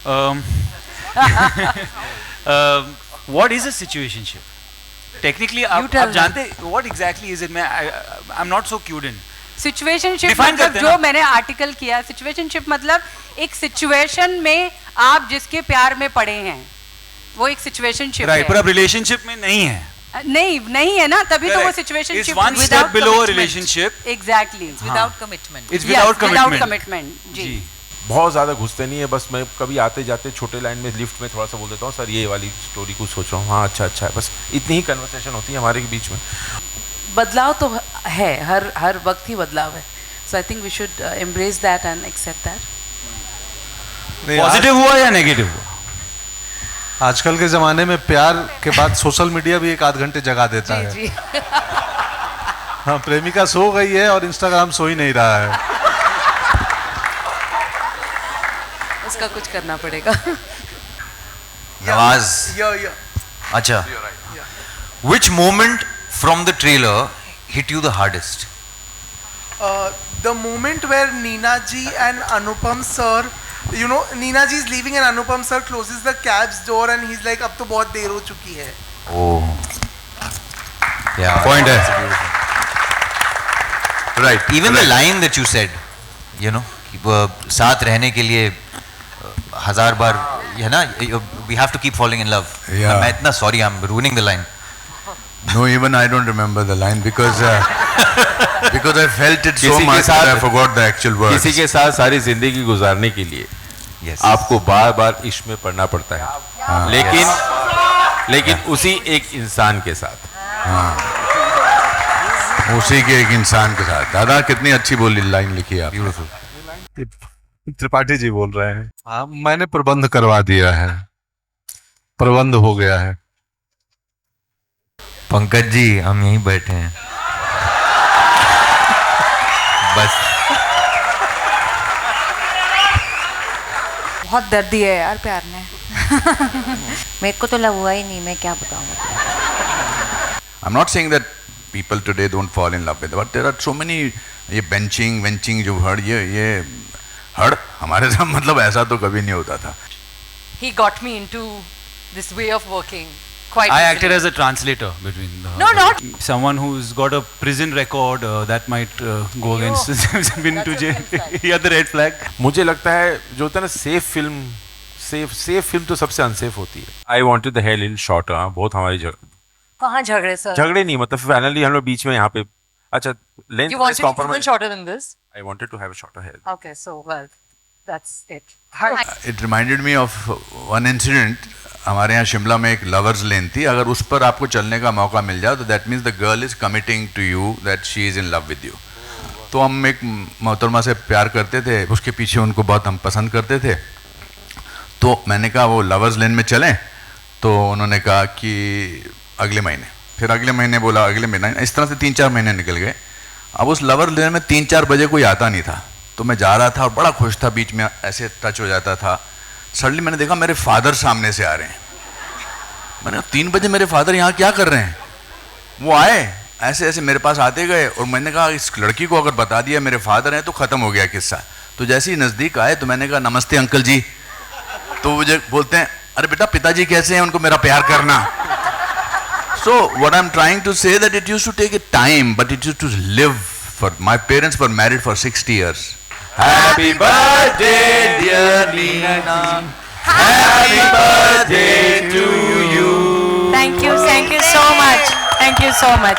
Um, what is a situationship? Technically, आप जानते what exactly is it? I'm not so cued in. Situationship मतलब जो मैंने article किया, सिचुएशनशिप मतलब एक सिचुएशन में आप जिसके प्यार में पड़े हैं, वो एक सिचुएशनशिप है। राइट, पर अब रिलेशनशिप में नहीं है। नहीं है ना, तभी तो वो situationship one step below a relationship. Exactly. Without commitment. It's without commitment. जी। बहुत ज़्यादा घुसते नहीं है, बस मैं कभी आते जाते छोटे लाइन में लिफ्ट में थोड़ा सा बोल देता हूँ, सर ये वाली स्टोरी कुछ सोच रहा हूँ, हाँ अच्छा है, बस इतनी ही कन्वर्सेशन होती है हमारे बीच में। बदलाव तो है, हर वक्त ही बदलाव है। So I think we should embrace that and accept that. Positive हुआ या नेगेटिव हुआ? आजकल के ज़माने में प्यार के बाद सोशल मीडिया भी एक आध घंटे जगा देता है। जी। हाँ, प्रेमिका सो गई है और इंस्टाग्राम सो ही नहीं रहा है। उसका कुछ करना पड़ेगा। नवाज, अच्छा, which moment from the trailer hit you the hardest? The moment where Neena ji and Anupam sir, you know, Neena ji is leaving and Anupam sir closes the cab's door and he's like, अब तो बहुत देर हो चुकी है। Oh, yeah, point है। Right, even the line that you said, you know, साथ रहने के लिए हजार बार, है ना, we have to keep falling in love. Yeah. मैं इतना sorry, I'm ruining the line. No, even I don't remember the line because I felt it so much that I forgot the actual words. किसी के साथ सारी जिंदगी गुजारने के लिए आपको बार बार इश्क में पड़ना पड़ता है, लेकिन उसी एक इंसान के साथ, उसी के एक इंसान के साथ। दादा कितनी अच्छी बोली लाइन लिखी है ब्यूटीफुल। त्रिपाठी जी बोल रहे हैं। हाँ, मैंने प्रबंध करवा दिया है, प्रबंध हो गया है। पंकज जी, हम यहीं बैठे हैं बस। बहुत दर्द दिया है यार प्यार ने। मेरे को तो लव हुआ ही नहीं, मैं क्या बताऊँ। I'm not saying that people today don't fall in love with, but there are so many ये benching जो हड़ ये हड़ हमारे साथ मतलब ऐसा तो कभी नहीं होता था। He got me into this way of working. I acted as a translator between not someone who's got a prison record that might go against been to jail. Yeah, the red flag. मुझे लगता है जो होता है ना safe film तो सबसे unsafe होती है। I wanted the hell in short, बहुत हमारी कहाँ झगड़े सर? झगड़े नहीं, मतलब फाइनली हम लोग बीच में यहाँ पे, अच्छा length You wanted even shorter than this? I wanted to have a shorter hair. Okay, so well, that's it. It reminded me of one incident. हमारे यहाँ शिमला में एक लवर्स लेन थी, अगर उस पर आपको चलने का मौका मिल जाए तो that means the girl is committing to you that she is in love with you. तो हम एक मोहतरमा से प्यार करते थे, उसके पीछे उनको बहुत हम पसंद करते थे। तो मैंने कहा वो लवर्स लेन में चलें, तो उन्होंने कहा कि अगले महीने, फिर अगले महीने बोला अगले महीने, इस तरह से 3-4 महीने निकल गए। अब उस लवर लेन में 3-4 बजे कोई आता नहीं था, तो मैं जा रहा था और बड़ा खुश था, बीच में ऐसे टच हो जाता था। सडनली मैंने देखा मेरे फादर सामने से आ रहे हैं। मैंने कहा 3 बजे मेरे फादर यहाँ क्या कर रहे हैं? वो आए ऐसे मेरे पास आते गए, और मैंने कहा इस लड़की को अगर बता दिया मेरे फादर हैं तो ख़त्म हो गया किस्सा। तो जैसे ही नज़दीक आए तो मैंने कहा नमस्ते अंकल जी। तो मुझे बोलते हैं अरे बेटा पिताजी कैसे हैं, उनको मेरा प्यार करना। So what I am trying to say that it used to take a time but it used to live for my parents were married for 60 years. Happy birthday dear Neena, happy birthday to you. Thank you so much.